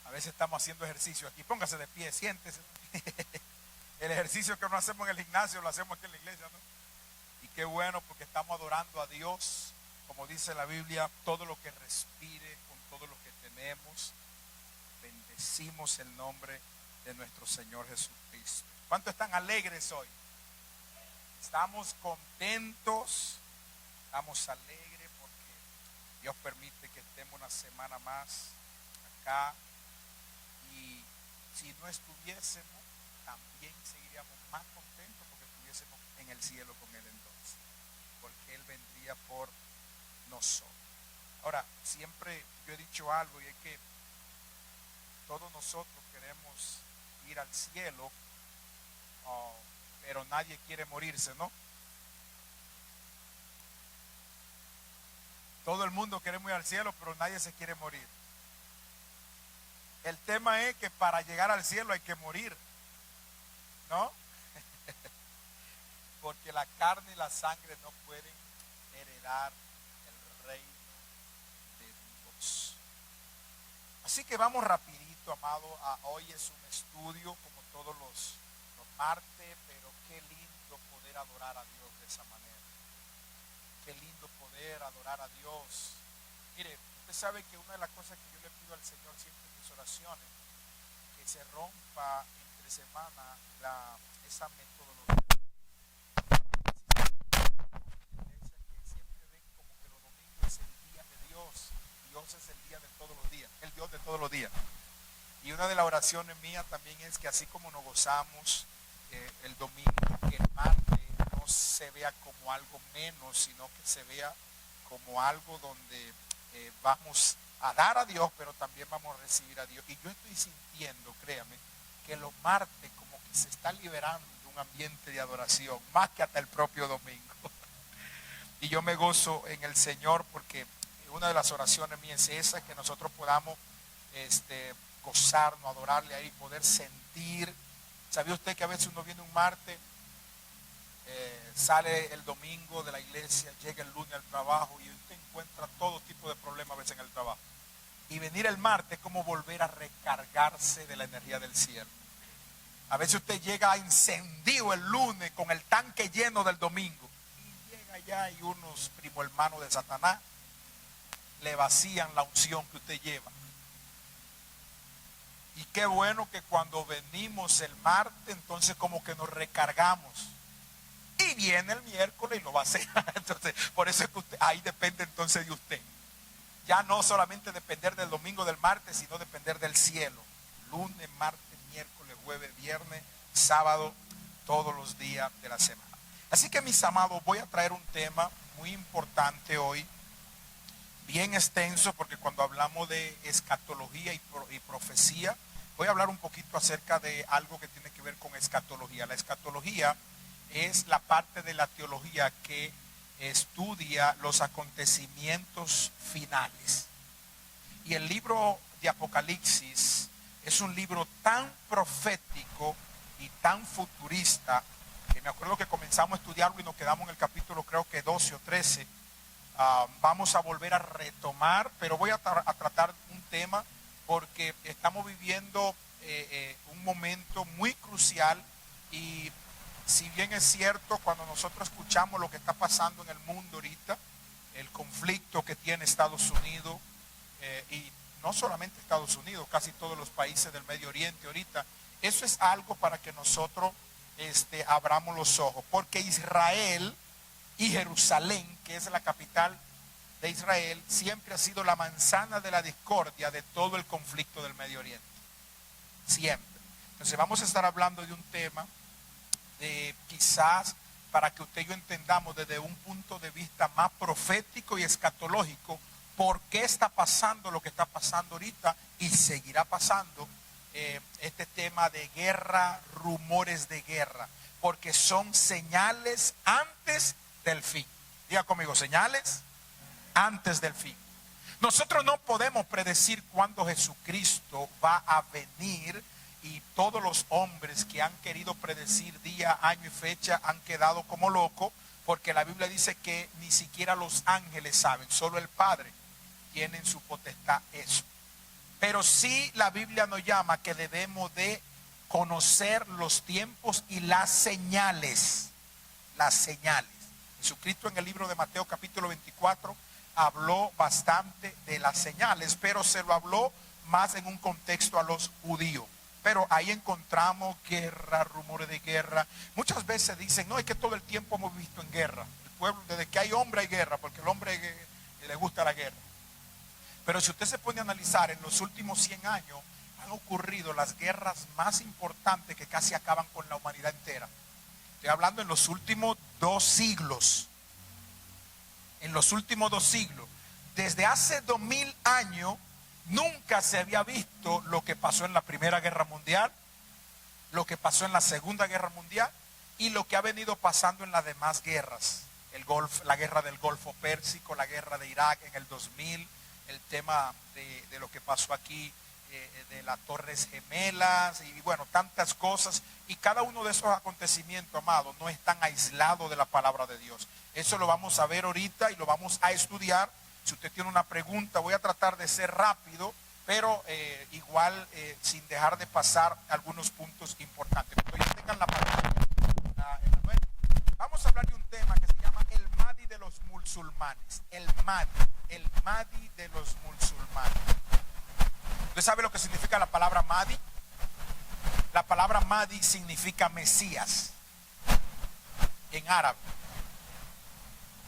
A veces estamos haciendo ejercicio aquí. Póngase de pie, siéntese. El ejercicio que no hacemos en el gimnasio lo hacemos aquí en la iglesia, ¿no? Y qué bueno, porque estamos adorando a Dios. Como dice la Biblia, todo lo que respire, con todo lo que tenemos, bendecimos el nombre de nuestro Señor Jesucristo. ¿Cuántos están alegres hoy? Estamos contentos, estamos alegres porque Dios permite que estemos una semana más acá. Y si no estuviésemos, también seguiríamos más contentos porque estuviésemos en el cielo con Él entonces, porque Él vendría por nosotros. Ahora, siempre yo he dicho algo, y es que todos nosotros queremos ir al cielo, pero nadie quiere morirse, ¿no? Todo el mundo queremos ir al cielo, pero nadie se quiere morir. El tema es que para llegar al cielo hay que morir, ¿no? Porque la carne y la sangre no pueden heredar el reino de Dios. Así que vamos rapidito, amado. Hoy es un estudio como todos los martes, pero qué lindo poder adorar a Dios de esa manera. Qué lindo poder adorar a Dios. Mire, usted sabe que una de las cosas que yo le pido al Señor siempre en mis oraciones, que se rompa entre semana esa metodología. Que siempre ven como que los domingos es el día de Dios. Dios es el día de todos los días, el Dios de todos los días. Y una de las oraciones mías también es que así como nos gozamos el domingo, que el martes no se vea como algo menos, sino que se vea como algo donde vamos a dar a Dios, pero también vamos a recibir a Dios. Y yo estoy sintiendo, créame, que los martes como que se está liberando un ambiente de adoración, más que hasta el propio domingo. Y yo me gozo en el Señor porque una de las oraciones mías es esa, que nosotros podamos gozarnos, adorarle ahí, poder sentir. ¿Sabía usted que a veces uno viene un martes, sale el domingo de la iglesia, llega el lunes al trabajo y usted encuentra todo tipo de problemas a veces en el trabajo? Y venir el martes es como volver a recargarse de la energía del cielo. A veces usted llega encendido el lunes con el tanque lleno del domingo. Y llega allá y unos primo hermanos de Satanás le vacían la unción que usted lleva. Y qué bueno que cuando venimos el martes, entonces como que nos recargamos. Y viene el miércoles y lo vacía. Entonces, por eso es que ahí depende entonces de usted. Ya no solamente depender del domingo, del martes, sino depender del cielo. Lunes, martes, miércoles, jueves, viernes, sábado, todos los días de la semana. Así que, mis amados, voy a traer un tema muy importante hoy, bien extenso, porque cuando hablamos de escatología y profecía, voy a hablar un poquito acerca de algo que tiene que ver con escatología. La escatología es la parte de la teología que estudia los acontecimientos finales. Y el libro de Apocalipsis es un libro tan profético y tan futurista que me acuerdo que comenzamos a estudiarlo y nos quedamos en el capítulo creo que 12 o 13. Vamos a volver a retomar, pero voy a tratar un tema porque estamos viviendo un momento muy crucial. Y si bien es cierto, cuando nosotros escuchamos lo que está pasando en el mundo ahorita, el conflicto que tiene Estados Unidos, y no solamente Estados Unidos, casi todos los países del Medio Oriente ahorita, eso es algo para que nosotros abramos los ojos, porque Israel y Jerusalén, que es la capital de Israel, siempre ha sido la manzana de la discordia de todo el conflicto del Medio Oriente, siempre. Entonces vamos a estar hablando de un tema quizás para que usted y yo entendamos desde un punto de vista más profético y escatológico por qué está pasando lo que está pasando ahorita y seguirá pasando este tema de guerra, rumores de guerra, porque son señales antes del fin. Diga conmigo, señales antes del fin. Nosotros no podemos predecir cuándo Jesucristo va a venir. Y todos los hombres que han querido predecir día, año y fecha han quedado como locos, porque la Biblia dice que ni siquiera los ángeles saben, solo el Padre tiene en su potestad eso. Pero sí la Biblia nos llama que debemos de conocer los tiempos y las señales. Las señales. Jesucristo en el libro de Mateo capítulo 24 habló bastante de las señales, pero se lo habló más en un contexto a los judíos. Pero ahí encontramos guerra, rumores de guerra. Muchas veces dicen, no, es que todo el tiempo hemos visto en guerra. El pueblo, desde que hay hombre hay guerra, porque el hombre le gusta la guerra. Pero si usted se pone a analizar, en los últimos 100 años han ocurrido las guerras más importantes que casi acaban con la humanidad entera. Estoy hablando en los últimos 2 siglos. En los últimos 2 siglos. Desde hace 2000 años nunca se había visto lo que pasó en la Primera Guerra Mundial, lo que pasó en la Segunda Guerra Mundial y lo que ha venido pasando en las demás guerras. La guerra del Golfo Pérsico, la guerra de Irak en el 2000, el tema de lo que pasó aquí, de las Torres Gemelas y bueno, tantas cosas. Y cada uno de esos acontecimientos, amados, no están aislados de la palabra de Dios. Eso lo vamos a ver ahorita y lo vamos a estudiar. Si usted tiene una pregunta, voy a tratar de ser rápido, pero igual sin dejar de pasar algunos puntos importantes. Cuando ya tengan la palabra, vamos a hablar de un tema que se llama el Mahdi de los musulmanes. El Mahdi de los musulmanes. ¿Usted sabe lo que significa la palabra Mahdi? La palabra Mahdi significa Mesías en árabe.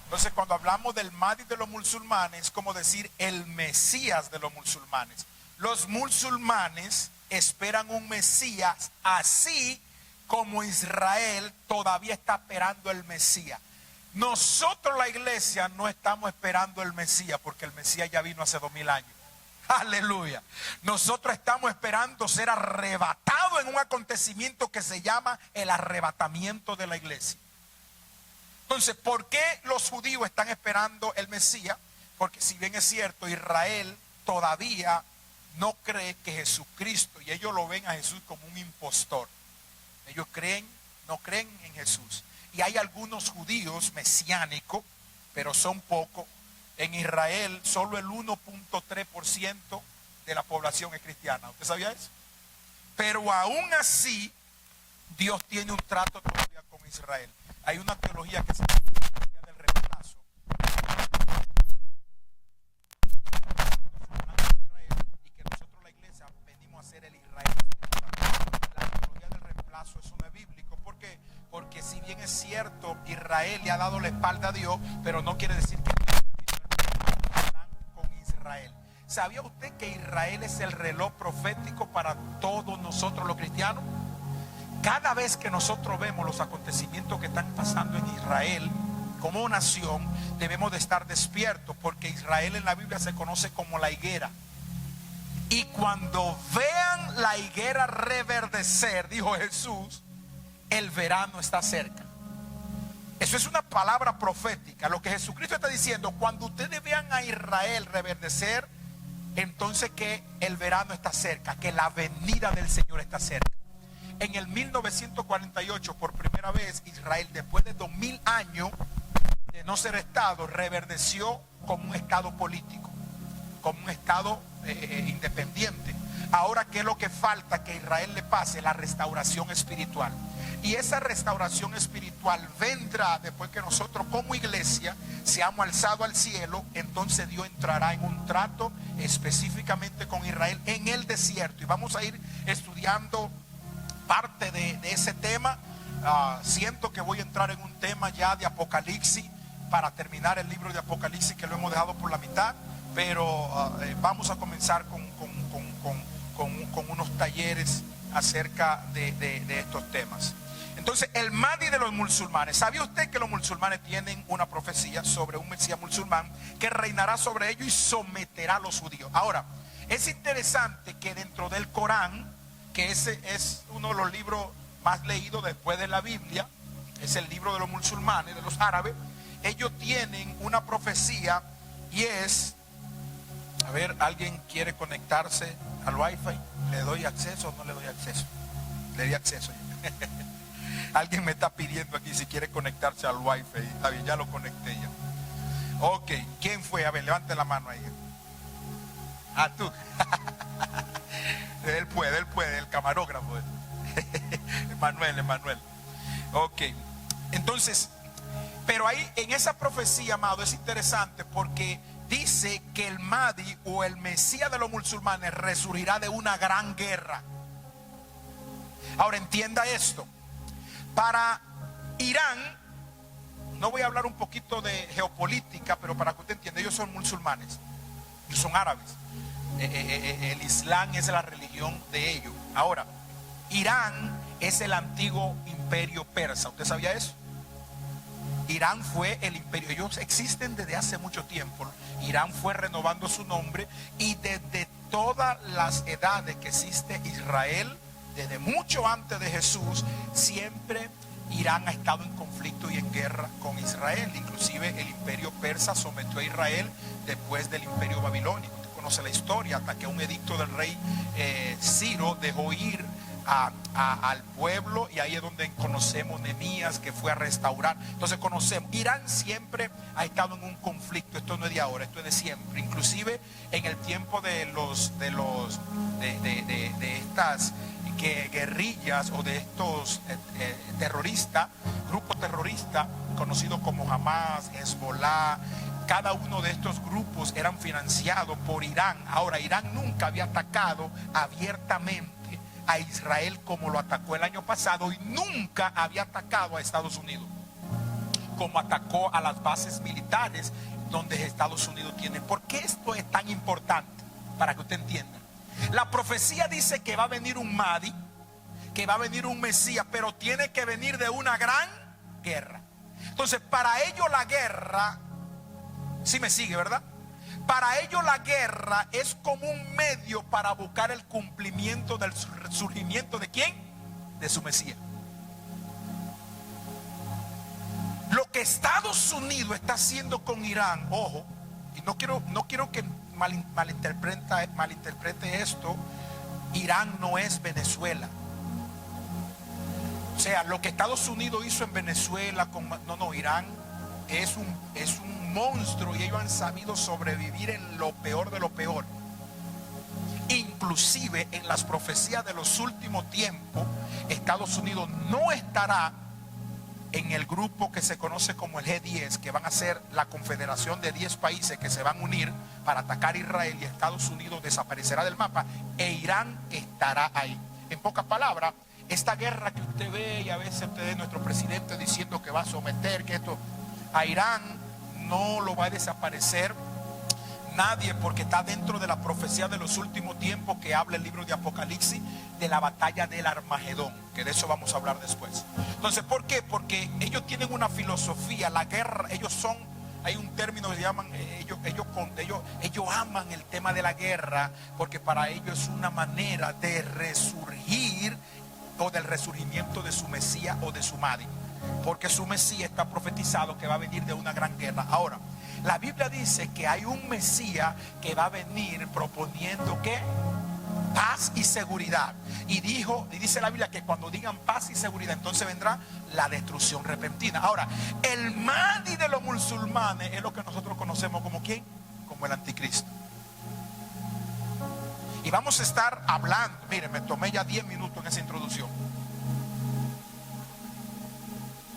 Entonces, cuando hablamos del Mahdi de los musulmanes, es como decir el Mesías de los musulmanes. Los musulmanes esperan un Mesías, así como Israel todavía está esperando el Mesías. Nosotros, la iglesia, no estamos esperando el Mesías, porque el Mesías ya vino hace 2000 años. Aleluya. Nosotros estamos esperando ser arrebatados en un acontecimiento que se llama el arrebatamiento de la iglesia. Entonces, ¿por qué los judíos están esperando el Mesías? Porque si bien es cierto, Israel todavía no cree que Jesucristo, y ellos lo ven a Jesús como un impostor. Ellos no creen en Jesús. Y hay algunos judíos mesiánicos, pero son pocos. En Israel solo el 1.3% de la población es cristiana. ¿Usted sabía eso? Pero aún así, Dios tiene un trato todavía con Israel. Hay una teología que se llama la teología del reemplazo. Y que nosotros, la iglesia, venimos a ser el Israel. La teología del reemplazo, eso no es bíblico. ¿Por qué? Porque si bien es cierto, Israel le ha dado la espalda a Dios, pero no quiere decir que con Israel. ¿Sabía usted que Israel es el reloj profético para todos nosotros los cristianos? Cada vez que nosotros vemos los acontecimientos que están pasando en Israel como nación, debemos de estar despiertos, porque Israel en la Biblia se conoce como la higuera. Y cuando vean la higuera reverdecer, dijo Jesús, el verano está cerca. Eso es una palabra profética. Lo que Jesucristo está diciendo, cuando ustedes vean a Israel reverdecer, entonces que el verano está cerca, que la venida del Señor está cerca. En el 1948, por primera vez, Israel, después de 2000 años de no ser Estado, reverdeció como un Estado político, como un Estado independiente. Ahora, ¿qué es lo que falta que Israel le pase? La restauración espiritual. Y esa restauración espiritual vendrá después que nosotros como iglesia seamos alzados al cielo. Entonces Dios entrará en un trato específicamente con Israel en el desierto. Y vamos a ir estudiando parte de ese tema. Siento que voy a entrar en un tema ya de Apocalipsis para terminar el libro de Apocalipsis, que lo hemos dejado por la mitad. Pero vamos a comenzar con unos talleres acerca de estos temas. Entonces, el Mahdi de los musulmanes. ¿Sabía usted que los musulmanes tienen una profecía sobre un Mesías musulmán que reinará sobre ellos y someterá a los judíos? Ahora, es interesante que dentro del Corán, que ese es uno de los libros más leídos después de la Biblia, es el libro de los musulmanes, de los árabes, ellos tienen una profecía y es, a ver, ¿alguien quiere conectarse al Wi-Fi? ¿Le doy acceso o no le doy acceso? Le di acceso ya. Alguien me está pidiendo aquí si quiere conectarse al Wi-Fi. Está bien, ya lo conecté ya. Ok, ¿quién fue? A ver, levante la mano ahí. Ah, tú. amor. Emanuel. Ok. Entonces, pero ahí en esa profecía, amado, es interesante porque dice que el Mahdi o el Mesías de los musulmanes resurgirá de una gran guerra. Ahora entienda esto. Para Irán, no voy a hablar un poquito de geopolítica, pero para que usted entienda, ellos son musulmanes, ellos son árabes. El Islam es la religión de ellos. Ahora, Irán es el antiguo imperio persa. ¿Usted sabía eso? Irán fue el imperio. Ellos existen desde hace mucho tiempo. Irán fue renovando su nombre y desde todas las edades que existe Israel, desde mucho antes de Jesús, siempre Irán ha estado en conflicto y en guerra con Israel. Inclusive el imperio persa sometió a Israel después del imperio babilónico. Usted conoce la historia, hasta que un edicto del rey Ciro dejó ir al pueblo, y ahí es donde conocemos Nehemías, que fue a restaurar. Entonces conocemos, Irán siempre ha estado en un conflicto. Esto no es de ahora, esto es de siempre. Inclusive en el tiempo de estas guerrillas o de estos terroristas, grupos terroristas conocidos como Hamas, Hezbollah, cada uno de estos grupos eran financiados por Irán. Ahora, Irán nunca había atacado abiertamente a Israel como lo atacó el año pasado, y nunca había atacado a Estados Unidos como atacó a las bases militares donde Estados Unidos tiene. ¿Por qué esto es tan importante? Para que usted entienda. La profecía dice que va a venir un Mahdi, que va a venir un Mesías, pero tiene que venir de una gran guerra. Entonces, para ello la guerra, sí me sigue, ¿verdad? Para ello la guerra es como un medio para buscar el cumplimiento del surgimiento ¿de quién? De su Mesías. Lo que Estados Unidos está haciendo con Irán, ojo, y no quiero que malinterprete esto. Irán no es Venezuela. O sea, lo que Estados Unidos hizo en Venezuela no, Irán es un monstruo, y ellos han sabido sobrevivir en lo peor de lo peor. Inclusive en las profecías de los últimos tiempos, Estados Unidos no estará en el grupo que se conoce como el G10, que van a ser la confederación de 10 países que se van a unir para atacar a Israel, y Estados Unidos desaparecerá del mapa e Irán estará ahí. En pocas palabras, esta guerra que usted ve, y a veces usted ve nuestro presidente diciendo que va a someter, que esto a Irán no lo va a desaparecer nadie, porque está dentro de la profecía de los últimos tiempos que habla el libro de Apocalipsis de la batalla del Armagedón, que de eso vamos a hablar después. Entonces, ¿por qué? Porque ellos tienen una filosofía, la guerra, hay un término que se llaman, ellos aman el tema de la guerra, porque para ellos es una manera de resurgir, o del resurgimiento de su Mesías o de su Mahdi, porque su Mesías está profetizado que va a venir de una gran guerra. Ahora, la Biblia dice que hay un Mesías que va a venir proponiendo ¿qué? Paz y seguridad. Y dice la Biblia que cuando digan paz y seguridad, entonces vendrá la destrucción repentina. Ahora, el Mahdi de los musulmanes es lo que nosotros conocemos como ¿quién? Como el anticristo. Y vamos a estar hablando, miren, me tomé ya 10 minutos en esa introducción.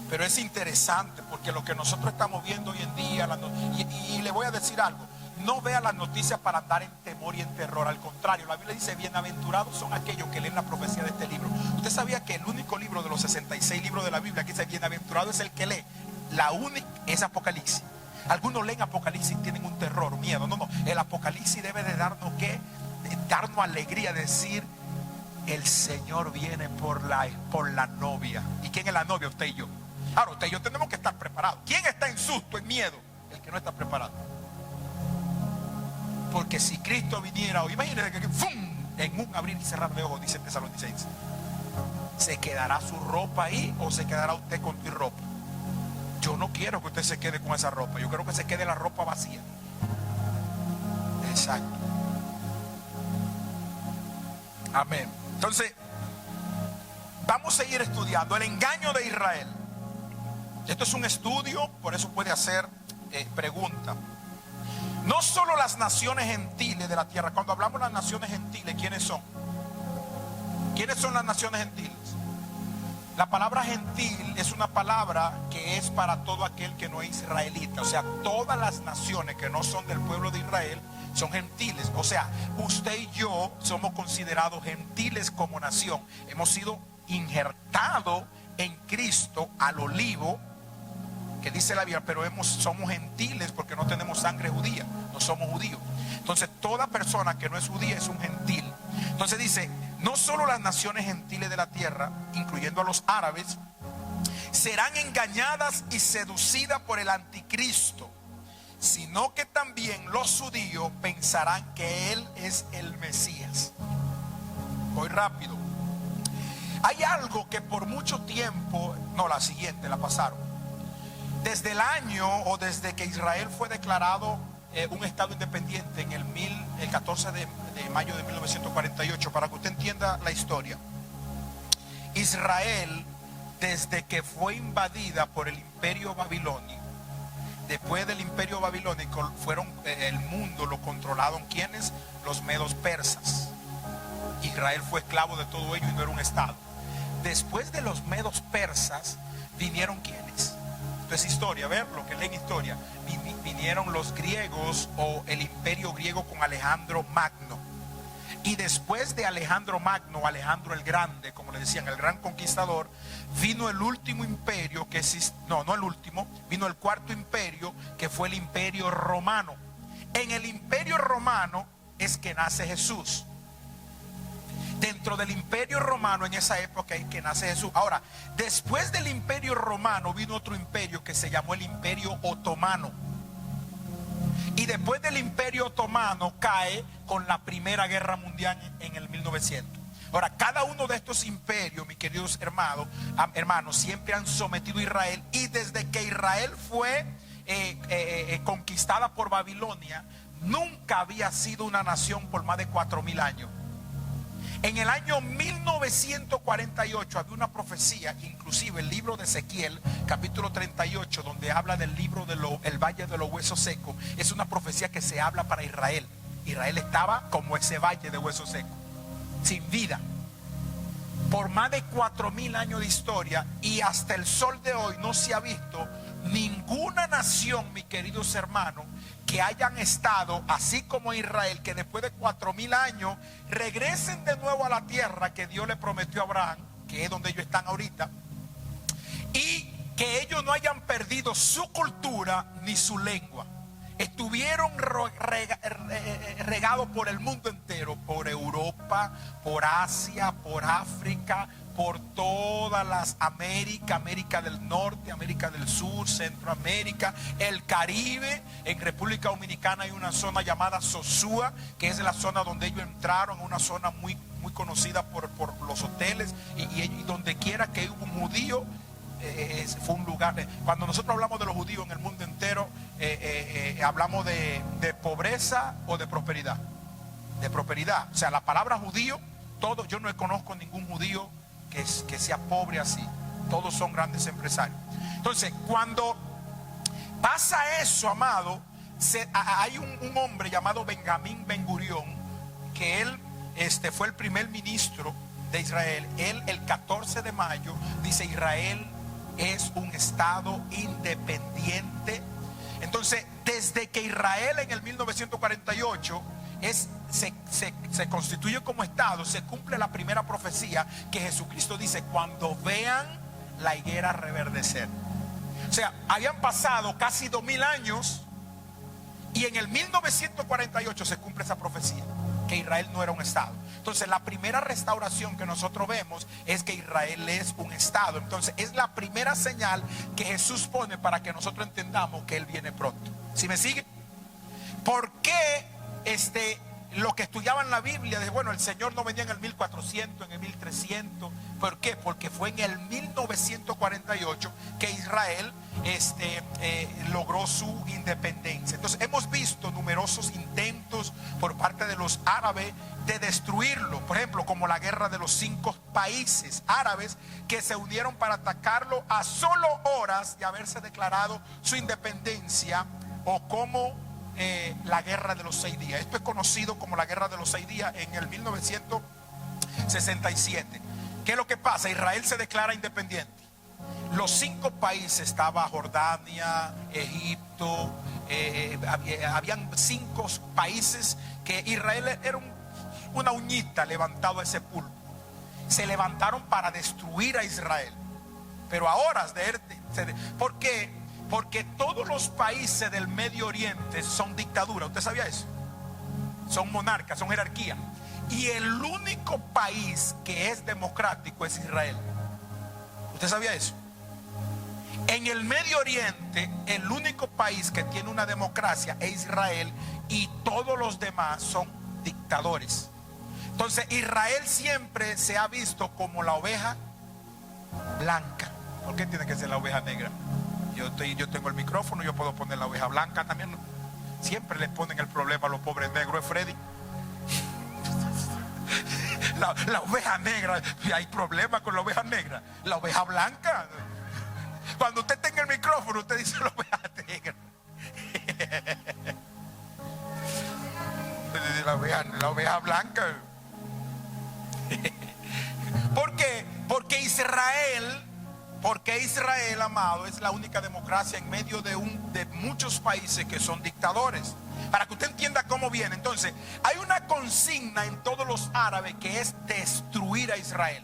Pero es interesante porque lo que nosotros estamos viendo hoy en día, y le voy a decir algo, no vea las noticias para andar en temor y en terror. Al contrario, la Biblia dice: bienaventurados son aquellos que leen la profecía de este libro. Usted sabía que el único libro de los 66 libros de la Biblia que dice bienaventurado es el que lee. La única es Apocalipsis. Algunos leen Apocalipsis y tienen un terror, miedo. No, el Apocalipsis debe de darnos ¿qué? Darnos alegría, decir: el Señor viene por la novia. ¿Y quién es la novia? Usted y yo. Ahora, usted y yo tenemos que estar preparados. ¿Quién está en susto, en miedo? El que no está preparado. Porque si Cristo viniera hoy, imagínese que ¡fum! En un abrir y cerrar de ojos, dice Tesalonicenses, ¿se quedará su ropa ahí o se quedará usted con tu ropa? Yo no quiero que usted se quede con esa ropa. Yo quiero que se quede la ropa vacía. Exacto. Amén. Entonces, vamos a seguir estudiando el engaño de Israel. Esto es un estudio, por eso puede hacer preguntas. No solo las naciones gentiles de la tierra. Cuando hablamos de las naciones gentiles, ¿quiénes son? ¿Quiénes son las naciones gentiles? La palabra gentil es una palabra que es para todo aquel que no es israelita. O sea, todas las naciones que no son del pueblo de Israel son gentiles. O sea, usted y yo somos considerados gentiles como nación. Hemos sido injertados en Cristo al olivo, que dice la Biblia, pero somos gentiles porque no tenemos sangre judía, no somos judíos. Entonces toda persona que no es judía es un gentil. Entonces dice, no solo las naciones gentiles de la tierra, incluyendo a los árabes, serán engañadas y seducidas por el anticristo, sino que también los judíos pensarán que él es el Mesías. Voy rápido. Hay algo que por mucho tiempo, no, la siguiente, la pasaron. Desde el año o desde que Israel fue declarado un estado independiente en el 14 de mayo de 1948, para que usted entienda la historia. Israel, desde que fue invadida por el imperio babilónico, después del imperio babilónico, el mundo lo controlaron ¿quiénes? Los medos persas. Israel fue esclavo de todo ello y no era un estado. Después de los medos persas vinieron ¿quiénes? Entonces historia, ver lo que leen historia. Vinieron los griegos o el imperio griego con Alejandro Magno. Y después de Alejandro Magno, Alejandro el Grande, como le decían, el gran conquistador, vino el último imperio que no el último, vino el cuarto imperio, que fue el imperio romano. En el imperio romano es que nace Jesús. Dentro del imperio romano en esa época es que nace Jesús. Ahora, después del imperio romano vino otro imperio que se llamó el imperio otomano. Y después del imperio otomano cae con la primera guerra mundial en el 1900. Ahora, cada uno de estos imperios, mis queridos hermanos, siempre han sometido a Israel. Y desde que Israel fue conquistada por Babilonia, nunca había sido una nación por más de 4000 años. En el año 1948 había una profecía, inclusive el libro de Ezequiel, capítulo 38, donde habla del libro del valle de los huesos secos. Es una profecía que se habla para Israel. Israel estaba como ese valle de huesos secos, sin vida, por más de 4000 años de historia, y hasta el sol de hoy no se ha visto ninguna nación, mis queridos hermanos, que hayan estado así como Israel, que después de 4000 años regresen de nuevo a la tierra que Dios le prometió a Abraham, que es donde ellos están ahorita, y que ellos no hayan perdido su cultura ni su lengua. Estuvieron regados por el mundo entero, por Europa, por Asia, por África, por todas las América del Norte, América del Sur, Centroamérica, el Caribe. En República Dominicana hay una zona llamada Sosúa, que es la zona donde ellos entraron, una zona muy conocida por los hoteles, y donde quiera que hubo un judío, fue un lugar. Cuando nosotros hablamos de los judíos en el mundo entero, hablamos de pobreza o de prosperidad. De prosperidad. O sea, la palabra judío, yo no conozco ningún judío que sea pobre así. Todos son grandes empresarios. Entonces, cuando pasa eso, amado, hay un hombre llamado Benjamín Ben Gurión, que él fue el primer ministro de Israel. Él, el 14 de mayo, dice: Israel es un estado independiente. Entonces, desde que Israel en el 1948 se constituye como estado, se cumple la primera profecía que Jesucristo dice: cuando vean la higuera reverdecer. O sea, habían pasado casi 2000 años y en el 1948 se cumple esa profecía, que Israel no era un estado. Entonces, la primera restauración que nosotros vemos es que Israel es un estado. Entonces, es la primera señal que Jesús pone para que nosotros entendamos que Él viene pronto. ¿Sí me sigue? ¿Por qué lo que estudiaban la Biblia de bueno, el Señor no venía en el 1400, en el 1300? ¿Por qué? Porque fue en el 1948 que Israel logró su independencia. Entonces hemos visto numerosos intentos por parte de los árabes de destruirlo, por ejemplo, como la guerra de los 5 países árabes que se unieron para atacarlo a solo horas de haberse declarado su independencia, o como la guerra de los 6 días. Esto es conocido como la guerra de los 6 días. En el 67. ¿Qué es lo que pasa? Israel se declara independiente. Los 5 países, estaba Jordania, Egipto, habían 5 países que Israel era una uñita levantado a ese pulpo. Se levantaron para destruir a Israel. Pero ahora, ¿por qué? Porque todos los países del Medio Oriente son dictaduras. ¿Usted sabía eso? Son monarcas, son jerarquías. Y el único país que es democrático es Israel. ¿Usted sabía eso? En el Medio Oriente, el único país que tiene una democracia es Israel, y todos los demás son dictadores. Entonces Israel siempre se ha visto como la oveja blanca. ¿Por qué tiene que ser la oveja negra? Yo tengo el micrófono, yo puedo poner la oveja blanca también. Siempre le ponen el problema a los pobres negros, es Freddy. La oveja negra, hay problema con la oveja negra. La oveja blanca, cuando usted tenga el micrófono, usted dice la oveja negra. La oveja blanca. ¿Por qué? Porque Israel, amado, es la única democracia en medio de muchos países que son dictadores. Para que usted entienda cómo viene. Entonces, hay una consigna en todos los árabes que es destruir a Israel.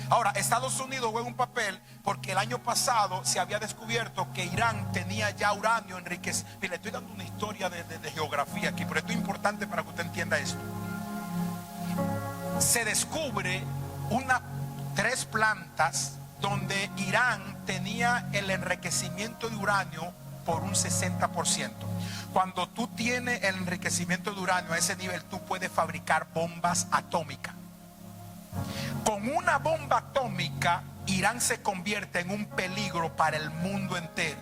Ahora, Estados Unidos juega un papel porque el año pasado se había descubierto que Irán tenía ya uranio enriquecido. Le estoy dando una historia de geografía aquí, pero esto es importante para que usted entienda esto. Se descubre 3 plantas donde Irán tenía el enriquecimiento de uranio por un 60%. Cuando tú tienes el enriquecimiento de uranio a ese nivel, tú puedes fabricar bombas atómicas. Con una bomba atómica, Irán se convierte en un peligro para el mundo entero,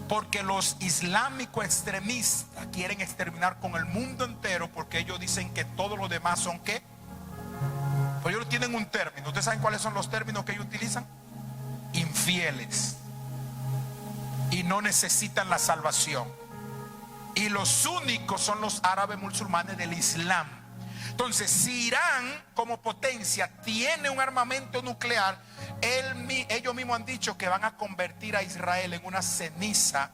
porque los islámicos extremistas quieren exterminar con el mundo entero, porque ellos dicen que todos los demás son ¿qué? Pues ellos tienen un término. ¿Ustedes saben cuáles son los términos que ellos utilizan? Infieles, y no necesitan la salvación. Y los únicos son los árabes musulmanes del Islam. Entonces, si Irán como potencia tiene un armamento nuclear, ellos mismos han dicho que van a convertir a Israel en una ceniza.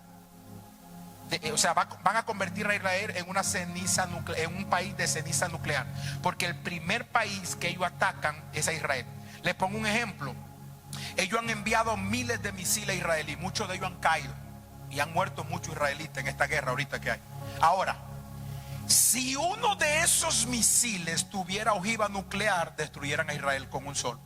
Van a convertir a Israel en una ceniza nuclear, en un país de ceniza nuclear, porque el primer país que ellos atacan es a Israel. Les pongo un ejemplo. Ellos han enviado miles de misiles a Israel y muchos de ellos han caído y han muerto muchos israelitas en esta guerra ahorita que hay. Ahora, si uno de esos misiles tuviera ojiva nuclear, destruyeran a Israel con un solo.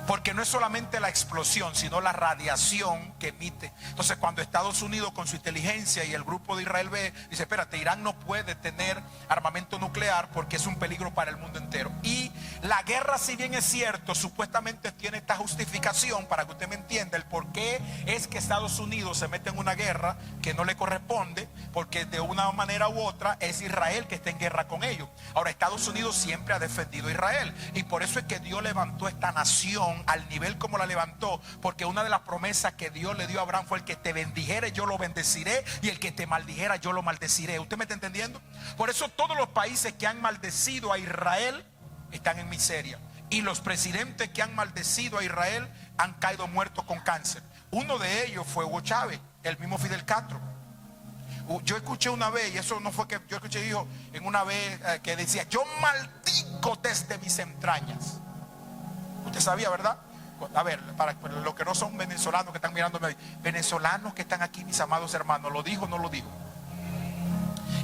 Porque no es solamente la explosión, sino la radiación que emite. Entonces, cuando Estados Unidos con su inteligencia y el grupo de Israel ve, dice, espérate, Irán no puede tener armamento nuclear porque es un peligro para el mundo entero. Y la guerra, si bien es cierto, supuestamente tiene esta justificación, para que usted me entienda el por qué es que Estados Unidos se mete en una guerra que no le corresponde, porque de una manera u otra es Israel que está en guerra con ellos. Ahora, Estados Unidos siempre ha defendido a Israel, y por eso es que Dios levantó esta nación al nivel como la levantó, porque una de las promesas que Dios le dio a Abraham fue: el que te bendijere yo lo bendeciré, y el que te maldijera yo lo maldeciré. ¿Usted me está entendiendo? Por eso todos los países que han maldecido a Israel están en miseria, y los presidentes que han maldecido a Israel han caído muertos con cáncer. Uno de ellos fue Hugo Chávez, el mismo Fidel Castro. Yo escuché una vez, y eso no fue que yo escuché, dijo en una vez que decía: yo maldigo desde mis entrañas. Usted sabía, ¿verdad? A ver, para los que no son venezolanos que están mirándome, venezolanos que están aquí, mis amados hermanos, ¿lo dijo o no lo dijo?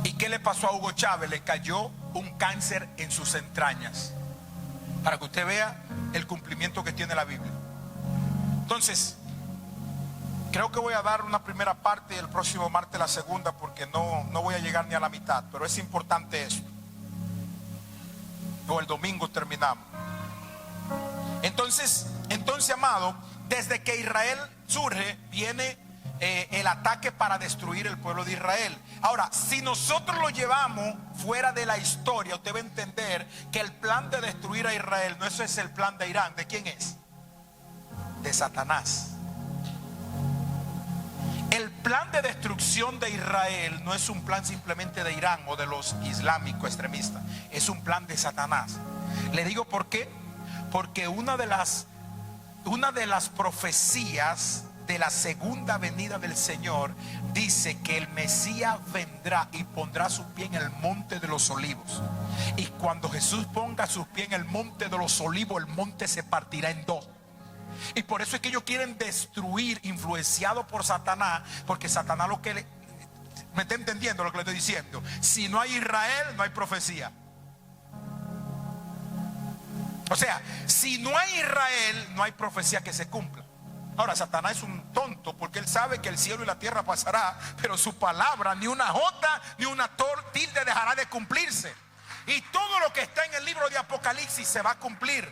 ¿Y qué le pasó a Hugo Chávez? Le cayó un cáncer en sus entrañas, para que usted vea el cumplimiento que tiene la Biblia. Entonces, creo que voy a dar una primera parte y el próximo martes la segunda, porque no voy a llegar ni a la mitad, pero es importante esto. O el domingo terminamos. Entonces, amado, desde que Israel surge, viene el ataque para destruir el pueblo de Israel. Ahora, si nosotros lo llevamos fuera de la historia, usted va a entender que el plan de destruir a Israel no es el plan de Irán. ¿De quién es? De Satanás. El plan de destrucción de Israel no es un plan simplemente de Irán o de los islámicos extremistas, es un plan de Satanás. Le digo por qué. Porque una de las profecías de la segunda venida del Señor dice que el Mesías vendrá y pondrá sus pies en el monte de los olivos. Y cuando Jesús ponga sus pies en el monte de los olivos, el monte se partirá en dos. Y por eso es que ellos quieren destruir, influenciado por Satanás, porque Satanás me está entendiendo lo que le estoy diciendo. Si no hay Israel, no hay profecía. O sea, si no hay Israel, no hay profecía que se cumpla. Ahora, Satanás es un tonto porque él sabe que el cielo y la tierra pasará, pero su palabra, ni una jota ni una tilde dejará de cumplirse. Y todo lo que está en el libro de Apocalipsis se va a cumplir.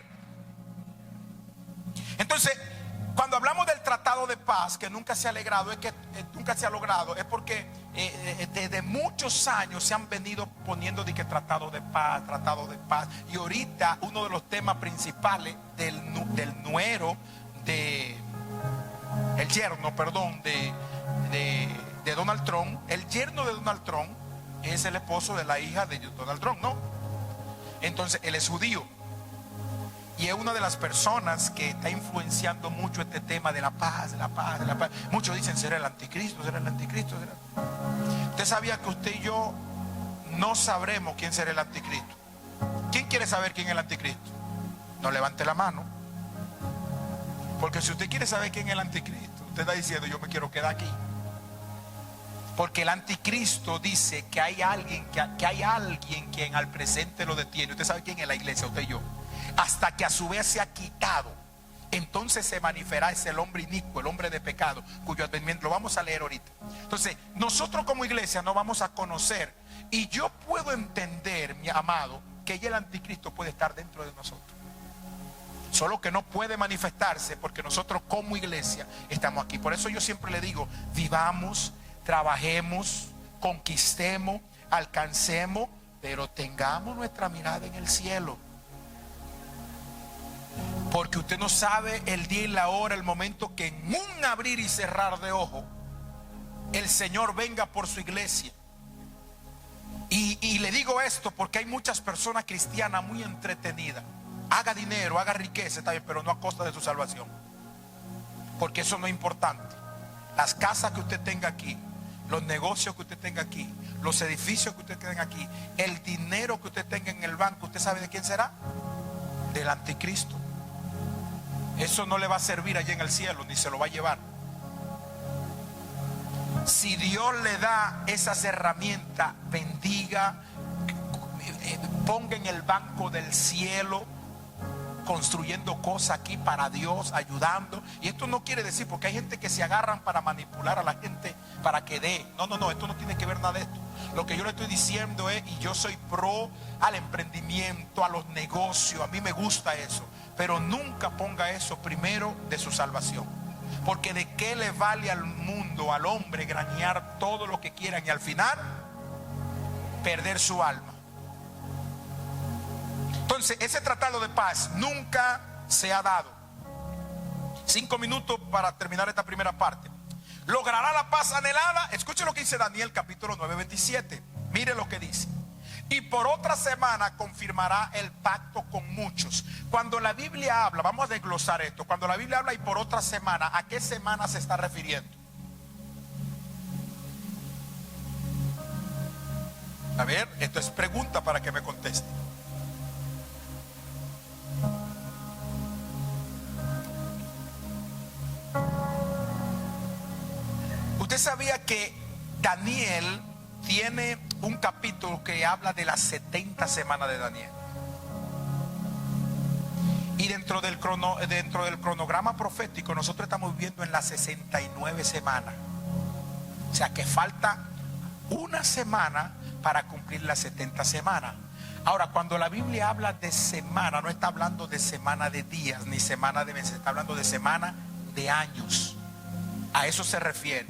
Entonces, cuando hablamos del tratado de paz, que nunca se ha logrado, es porque desde muchos años se han venido poniendo de que tratado de paz. Y ahorita uno de los temas principales del yerno de Donald Trump. El yerno de Donald Trump es el esposo de la hija de Donald Trump, ¿no? Entonces él es judío y es una de las personas que está influenciando mucho este tema de la paz. Muchos dicen será el anticristo. Usted sabía que usted y yo no sabremos quién será el anticristo. ¿Quién quiere saber quién es el anticristo? No levante la mano. Porque si usted quiere saber quién es el anticristo, usted está diciendo yo me quiero quedar aquí. Porque el anticristo dice que hay alguien quien al presente lo detiene. Usted sabe quién es la iglesia, usted y yo. Hasta que a su vez se ha quitado, entonces se manifestará ese el hombre inicuo, el hombre de pecado, cuyo advenimiento lo vamos a leer ahorita. Entonces nosotros como iglesia no vamos a conocer. Y yo puedo entender, mi amado, que ya el anticristo puede estar dentro de nosotros, solo que no puede manifestarse porque nosotros como iglesia estamos aquí. Por eso yo siempre le digo, vivamos, trabajemos, conquistemos, alcancemos, pero tengamos nuestra mirada en el cielo. Porque usted no sabe el día y la hora, el momento que en un abrir y cerrar de ojo el Señor venga por su iglesia. Y le digo esto porque hay muchas personas cristianas muy entretenidas. Haga dinero, haga riqueza, está bien, pero no a costa de su salvación. Porque eso no es importante. Las casas que usted tenga aquí, los negocios que usted tenga aquí, los edificios que usted tenga aquí, el dinero que usted tenga en el banco, ¿usted sabe de quién será? Del anticristo. Eso no le va a servir allá en el cielo, ni se lo va a llevar. Si Dios le da esas herramientas, bendiga, ponga en el banco del cielo, construyendo cosas aquí para Dios, ayudando. Y esto no quiere decir, porque hay gente que se agarran para manipular a la gente para que dé. No, esto no tiene que ver nada de esto. Lo que yo le estoy diciendo es, y yo soy pro al emprendimiento, a los negocios, a mí me gusta eso, pero nunca ponga eso primero de su salvación. Porque de qué le vale al mundo, al hombre, granear todo lo que quieran y al final perder su alma. Entonces, ese tratado de paz nunca se ha dado. 5 minutos para terminar esta primera parte. ¿Logrará la paz anhelada? Escuche lo que dice Daniel capítulo 9, 27. Mire lo que dice. Y por otra semana confirmará el pacto con muchos. Cuando la Biblia habla, vamos a desglosar esto. Cuando la Biblia habla y por otra semana, ¿a qué semana se está refiriendo? A ver, esto es pregunta para que me conteste. Usted sabía que Daniel tiene un capítulo que habla de las 70 semanas de Daniel. Y dentro del cronograma profético nosotros estamos viviendo en las 69 semanas. O sea que falta una semana para cumplir las 70 semanas. Ahora, cuando la Biblia habla de semana, no está hablando de semana de días ni semana de meses, está hablando de semana de años. A eso se refiere.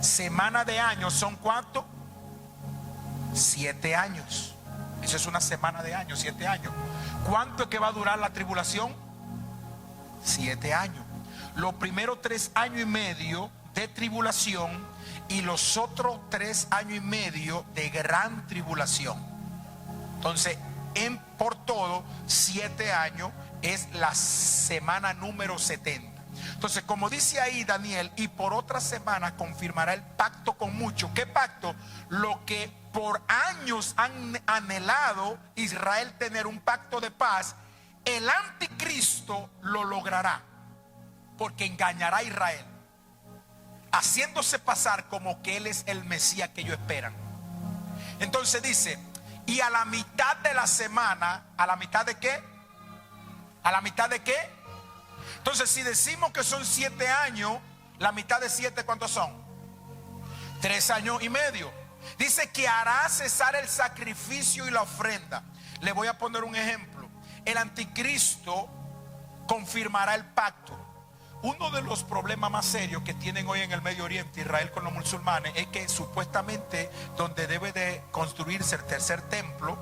Semana de años son ¿cuánto? 7 años. Eso es una semana de años, 7 años. ¿Cuánto es que va a durar la tribulación? 7 años. Los primeros 3 años y medio de tribulación y los otros 3 años y medio de gran tribulación. Entonces, por todo 7 años, es la semana número 70. Entonces, como dice ahí Daniel, y por otra semana confirmará el pacto con muchos. ¿Qué pacto? Lo que por años han anhelado Israel, tener un pacto de paz. El anticristo lo logrará, porque engañará a Israel, haciéndose pasar como que él es el Mesías que ellos esperan. Entonces dice, y a la mitad de la semana, ¿a la mitad de qué? ¿A la mitad de qué? Entonces, si decimos que son 7 años, la mitad de 7, ¿cuántos son? 3 años y medio. Dice que hará cesar el sacrificio y la ofrenda. Le voy a poner un ejemplo. El anticristo confirmará el pacto. Uno de los problemas más serios que tienen hoy en el Medio Oriente Israel con los musulmanes es que supuestamente donde debe de construirse el tercer templo,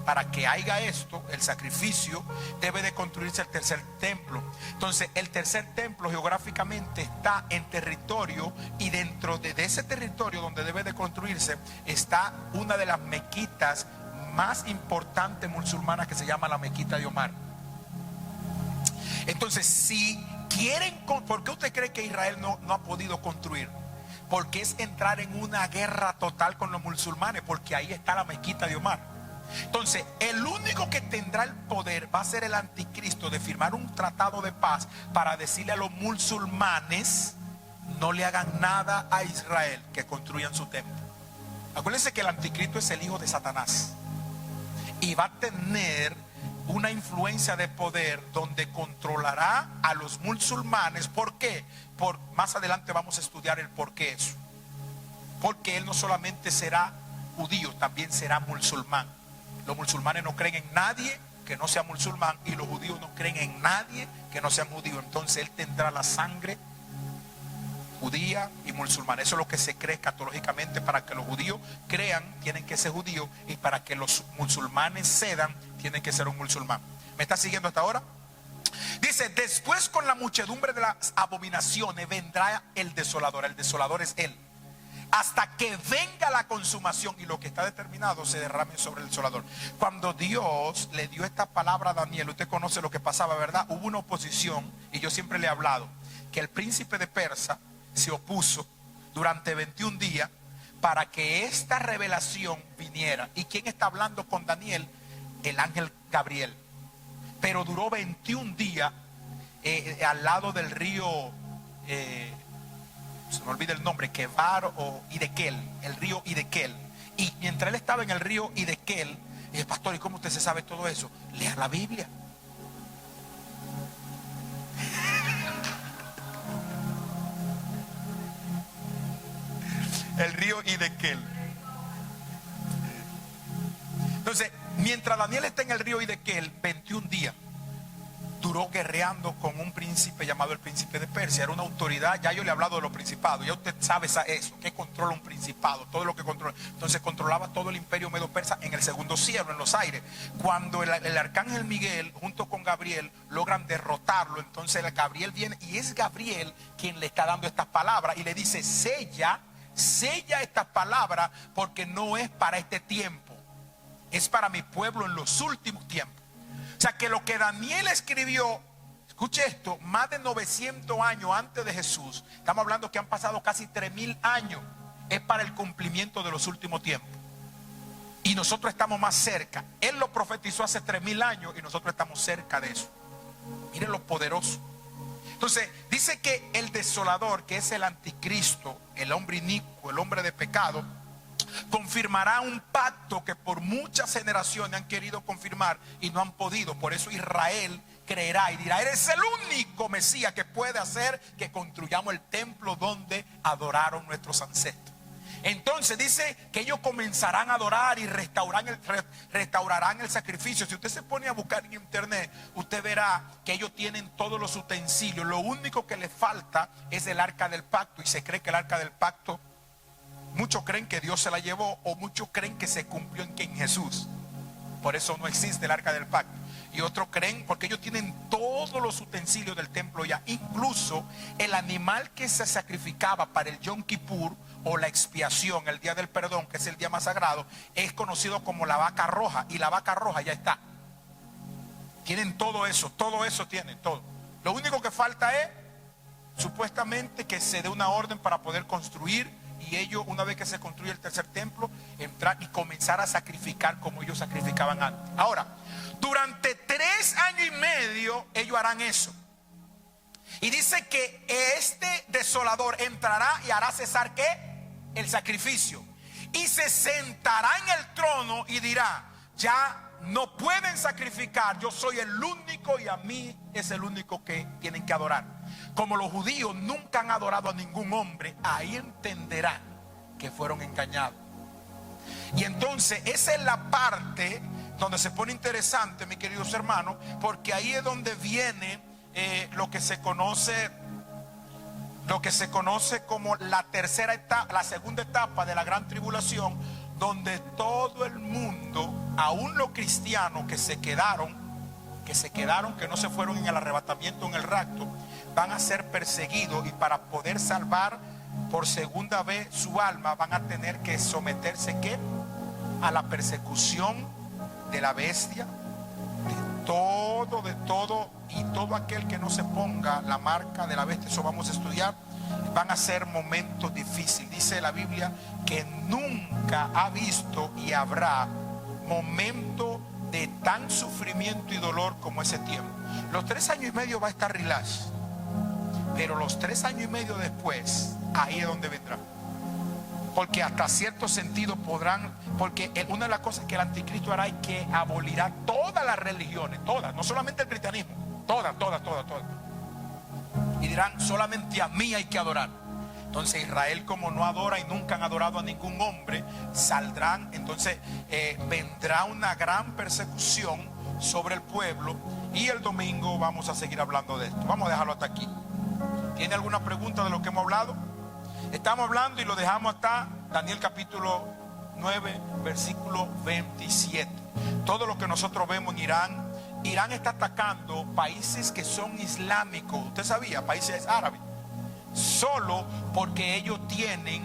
para que haya esto, el sacrificio, debe de construirse el tercer templo. Entonces el tercer templo geográficamente está en territorio, y dentro de ese territorio donde debe de construirse está una de las mequitas más importantes musulmanas, que se llama la Mequita de Omar. Entonces, si quieren, ¿por qué usted cree que Israel no ha podido construir? Porque es entrar en una guerra total con los musulmanes, porque ahí está la Mequita de Omar. Entonces, el único que tendrá el poder va a ser el anticristo, de firmar un tratado de paz para decirle a los musulmanes: no le hagan nada a Israel, que construyan su templo. Acuérdense que el anticristo es el hijo de Satanás, y va a tener una influencia de poder donde controlará a los musulmanes. ¿Por qué? Más adelante vamos a estudiar el por qué eso. Porque él no solamente será judío, también será musulmán. Los musulmanes no creen en nadie que no sea musulmán, y los judíos no creen en nadie que no sea judío. Entonces él tendrá la sangre judía y musulmana. Eso es lo que se cree escatológicamente. Para que los judíos crean, tienen que ser judíos, y para que los musulmanes cedan, tienen que ser un musulmán. ¿Me está siguiendo hasta ahora? Dice: después, con la muchedumbre de las abominaciones, vendrá el desolador. El desolador es él, hasta que venga la consumación y lo que está determinado se derrame sobre el desolador. Cuando Dios le dio esta palabra a Daniel, usted conoce lo que pasaba, ¿verdad? Hubo una oposición, y yo siempre le he hablado que el príncipe de Persia se opuso durante 21 días para que esta revelación viniera. ¿Y quién está hablando con Daniel? El ángel Gabriel. Pero duró 21 días al lado del río, se me olvida el nombre, Kebar o Hidekel, el río Hidekel. Y mientras él estaba en el río Hidekel, el pastor: ¿y cómo usted se sabe todo eso? Lea la Biblia. El río Hidekel. Entonces, mientras Daniel está en el río Hidekel, 21 días duró guerreando con un príncipe llamado el príncipe de Persia. Era una autoridad. Ya yo le he hablado de los principados, ya usted sabe eso, que controla un principado, todo lo que controla. Entonces controlaba todo el imperio medo-persa en el segundo cielo, en los aires. Cuando el arcángel Miguel junto con Gabriel logran derrotarlo, entonces Gabriel viene, y es Gabriel quien le está dando estas palabras, y le dice: sella estas palabras, porque no es para este tiempo, es para mi pueblo en los últimos tiempos. O sea que lo que Daniel escribió, escuche esto, más de 900 años antes de Jesús, estamos hablando que han pasado casi 3000 años, es para el cumplimiento de los últimos tiempos. Y nosotros estamos más cerca. Él lo profetizó hace 3000 años y nosotros estamos cerca de eso. Miren lo poderoso. Entonces dice que el desolador, que es el anticristo, el hombre inicuo, el hombre de pecado, confirmará un pacto que por muchas generaciones han querido confirmar y no han podido. Por eso Israel creerá y dirá: eres el único Mesías que puede hacer que construyamos el templo donde adoraron nuestros ancestros. Entonces dice que ellos comenzarán a adorar y restaurarán el sacrificio. Si usted se pone a buscar en internet, usted verá que ellos tienen todos los utensilios. Lo único que les falta es el arca del pacto, y se cree que el arca del pacto, muchos creen que Dios se la llevó, o muchos creen que se cumplió en Jesús. Por eso no existe el arca del pacto. Y otros creen, porque ellos tienen todos los utensilios del templo ya. Incluso el animal que se sacrificaba para el Yom Kippur o la expiación, el día del perdón, que es el día más sagrado, es conocido como la vaca roja. Y la vaca roja ya está. Tienen todo eso tienen, todo. Lo único que falta es, supuestamente, que se dé una orden para poder construir. Y ellos, una vez que se construye el tercer templo, entrar y comenzar a sacrificar como ellos sacrificaban antes. Ahora, durante 3 años y medio ellos harán eso. Y dice que este desolador entrará y hará cesar ¿qué? El sacrificio. Y se sentará en el trono y dirá: ya no pueden sacrificar, yo soy el único y a mí es el único que tienen que adorar. Como los judíos nunca han adorado a ningún hombre, ahí entenderán que fueron engañados. Y entonces esa es la parte donde se pone interesante, mis queridos hermanos, porque ahí es donde viene lo que se conoce como la tercera etapa, la segunda etapa de la gran tribulación, donde todo el mundo, aún los cristianos que se quedaron, que no se fueron en el arrebatamiento, en el rapto, van a ser perseguidos, y para poder salvar por segunda vez su alma van a tener que someterse ¿qué? A la persecución de la bestia, de todo, y todo aquel que no se ponga la marca de la bestia. Eso vamos a estudiar. Van a ser momentos difíciles. Dice la Biblia que nunca ha visto y habrá momento de tan sufrimiento y dolor como ese tiempo. Los 3 años y medio va a estar relax, pero los 3 años y medio después, ahí es donde vendrá. Porque hasta cierto sentido podrán, porque una de las cosas que el anticristo hará es que abolirá todas las religiones, todas, no solamente el cristianismo, todas. Y dirán: solamente a mí hay que adorar. Entonces Israel, como no adora y nunca han adorado a ningún hombre, saldrán. Entonces vendrá una gran persecución sobre el pueblo. Y el domingo vamos a seguir hablando de esto. Vamos a dejarlo hasta aquí. ¿Tiene alguna pregunta de lo que hemos hablado? Estamos hablando y lo dejamos hasta Daniel capítulo 9, versículo 27. Todo lo que nosotros vemos en Irán está atacando países que son islámicos. Usted sabía, países árabes. Solo porque ellos tienen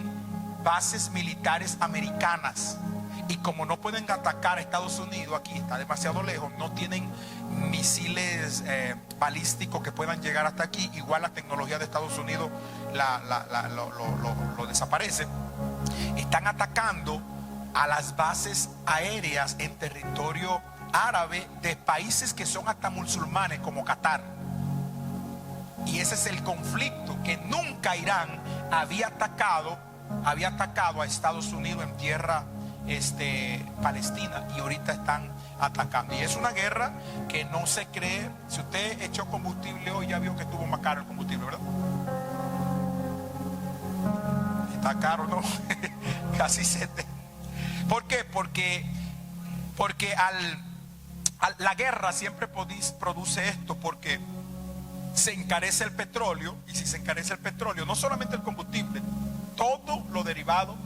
bases militares americanas. Y como no pueden atacar a Estados Unidos, aquí está demasiado lejos, no tienen misiles balísticos que puedan llegar hasta aquí. Igual la tecnología de Estados Unidos lo desaparece. Están atacando a las bases aéreas en territorio árabe de países que son hasta musulmanes, como Qatar. Y ese es el conflicto, que nunca Irán había atacado a Estados Unidos en tierra Palestina, y ahorita están atacando. Y es una guerra que no se cree. Si usted echó combustible hoy, ya vio que estuvo más caro el combustible, ¿verdad? Está caro, ¿no? Casi 7. ¿Por qué? Porque la guerra siempre produce esto, porque se encarece el petróleo. Y si se encarece el petróleo, no solamente el combustible, todo lo derivado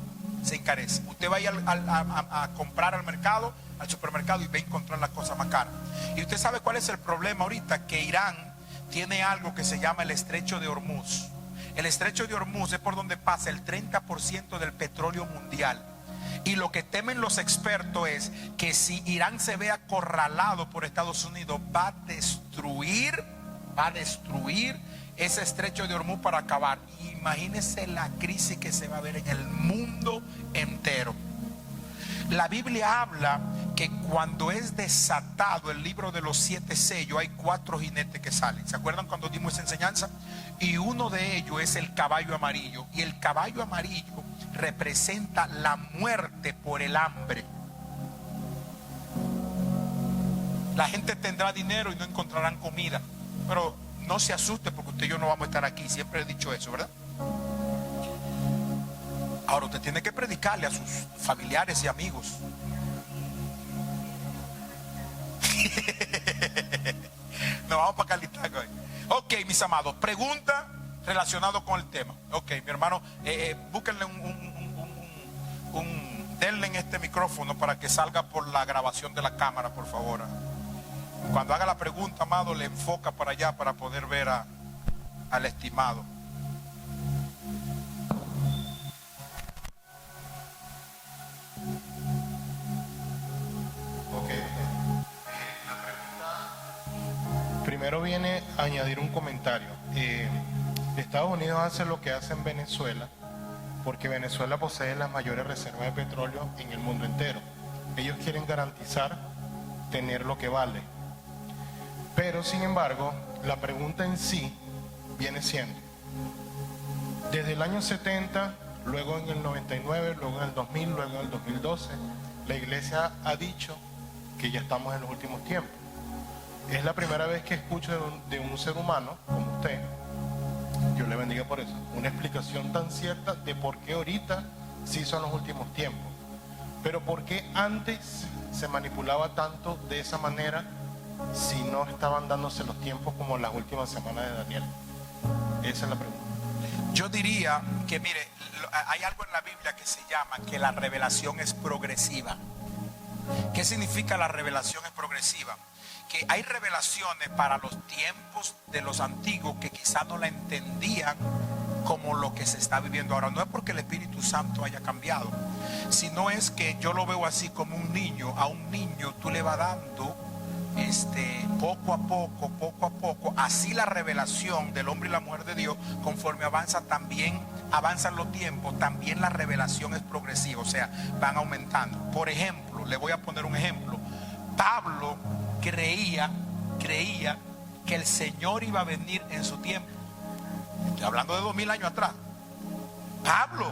se encarece. Usted va a ir a comprar al mercado, al supermercado, y va a encontrar las cosas más caras. Y usted sabe cuál es el problema ahorita, que Irán tiene algo que se llama el estrecho de Hormuz. El estrecho de Hormuz es por donde pasa el 30% del petróleo mundial. Y lo que temen los expertos es que si Irán se ve acorralado por Estados Unidos, va a destruir ese estrecho de Hormuz para acabar. Imagínense la crisis que se va a ver en el mundo entero. La Biblia habla que cuando es desatado el libro de los 7 sellos, hay 4 jinetes que salen. ¿Se acuerdan cuando dimos esa enseñanza? Y uno de ellos es el caballo amarillo. Y el caballo amarillo representa la muerte por el hambre. La gente tendrá dinero y no encontrarán comida. Pero no se asuste, porque usted y yo no vamos a estar aquí. Siempre he dicho eso, ¿verdad? Ahora usted tiene que predicarle a sus familiares y amigos. Nos vamos para Calitaco hoy. Ok, mis amados, pregunta relacionado con el tema. Ok, mi hermano, búsquenle un denle en este micrófono para que salga por la grabación de la cámara, por favor. Cuando haga la pregunta, amado, le enfoca para allá para poder ver al estimado. Ok. La pregunta primero viene a añadir un comentario. Estados Unidos hace lo que hace en Venezuela, porque Venezuela posee las mayores reservas de petróleo en el mundo entero. Ellos quieren garantizar tener lo que vale. Pero, sin embargo, la pregunta en sí viene siendo, desde el año 70, luego en el 99, luego en el 2000, luego en el 2012, la iglesia ha dicho que ya estamos en los últimos tiempos. Es la primera vez que escucho de un ser humano como usted, Dios le bendiga por eso, una explicación tan cierta de por qué ahorita sí son los últimos tiempos. Pero por qué antes se manipulaba tanto de esa manera si no estaban dándose los tiempos como las últimas semanas de Daniel. Esa es la pregunta. Yo diría que, mire, hay algo en la Biblia que se llama que la revelación es progresiva. ¿Qué significa la revelación es progresiva? Que hay revelaciones para los tiempos de los antiguos que quizás no la entendían como lo que se está viviendo ahora. No es porque el Espíritu Santo haya cambiado, sino es que yo lo veo así como un niño. A un niño tú le vas dando poco a poco, así la revelación del hombre y la mujer de Dios, conforme avanza, también avanzan los tiempos, también la revelación es progresiva, o sea, van aumentando. Por ejemplo, le voy a poner un ejemplo. Pablo creía que el Señor iba a venir en su tiempo. Estoy hablando de 2000 años atrás. Pablo,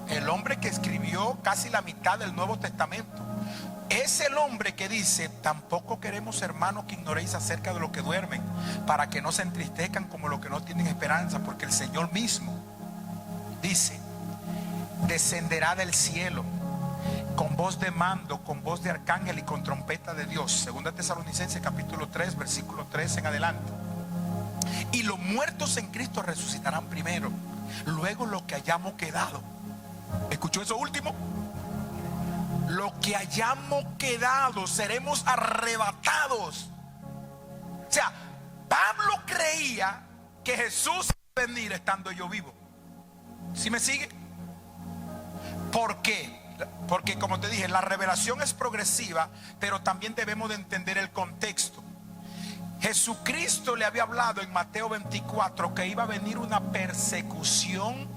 el hombre que escribió casi la mitad del Nuevo Testamento, es el hombre que dice: tampoco queremos, hermanos, que ignoréis acerca de los que duermen, para que no se entristezcan como los que no tienen esperanza, porque el Señor mismo dice: descenderá del cielo con voz de mando, con voz de arcángel y con trompeta de Dios. Segunda Tesalonicenses capítulo 3, versículo 3 en adelante. Y los muertos en Cristo resucitarán primero, luego los que hayamos quedado. ¿Escuchó eso último? Los que hayamos quedado seremos arrebatados. O sea, Pablo creía que Jesús iba a venir estando yo vivo. ¿Sí me sigue? ¿Por qué? Porque, como te dije, la revelación es progresiva, pero también debemos de entender el contexto. Jesucristo le había hablado en Mateo 24 que iba a venir una persecución,